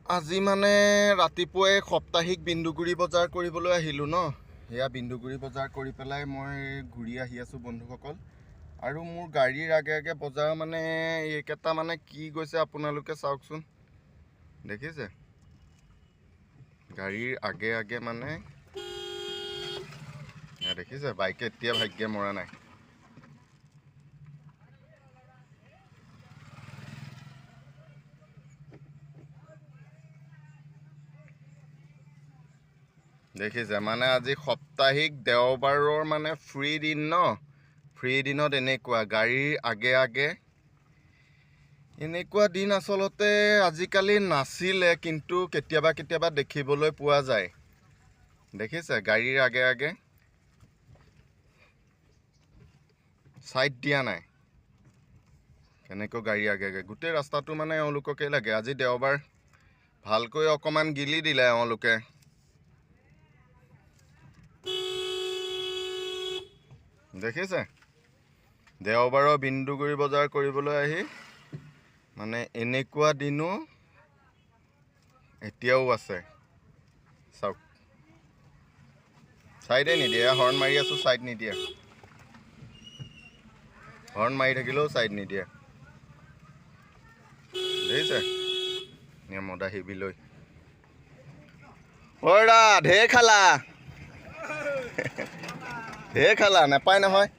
আজি মানে ৰাতিপুৱাই সাপ্তাহিক বিন্দুগুৰি বজাৰ কৰিবলৈ আহিলোঁ ন। সেয়া বিন্দুগুৰি বজাৰ কৰি পেলাই মই ঘূৰি আহি আছোঁ বন্ধুসকল। আৰু মোৰ গাড়ীৰ আগে আগে বজাৰ মানে এইকেইটা মানে কি গৈছে আপোনালোকে চাওকচোন, দেখিছে? গাড়ীৰ আগে আগে মানে দেখিছে, বাইকে এতিয়া ভাগ্যে মৰা নাই। দেখিছে মানে আজি সাপ্তাহিক দেওবাৰৰ মানে ফ্ৰী দিন ন। ফ্ৰী দিনত এনেকুৱা গাড়ীৰ আগে আগে এনেকুৱা দিন আচলতে আজিকালি নাছিলে, কিন্তু কেতিয়াবা কেতিয়াবা দেখিবলৈ পোৱা যায়। দেখিছে গাড়ীৰ আগে আগে ছাইড দিয়া নাই, কেনেকৈ গাড়ী আগে আগে গোটেই ৰাস্তাটো মানে এওঁলোককে লাগে। আজি দেওবাৰ ভালকৈ অকণমান গিলি দিলে এওঁলোকে। দেখিছে দেওবাৰৰ বিন্দুগুৰি বজাৰ কৰিবলৈ আহি মানে এনেকুৱা দিনো এতিয়াও আছে। চাওক, ছাইডে নিদিয়ে, হৰ্ণ মাৰি আছোঁ ছাইড নিদিয়ে, হৰ্ণ মাৰি থাকিলেও ছাইড নিদিয়ে। দেখিছে নিয়মত আহিবিলৈ অ'ৰা ঢেৰ খালা ঢেৰ খালা, নাপায় নহয়।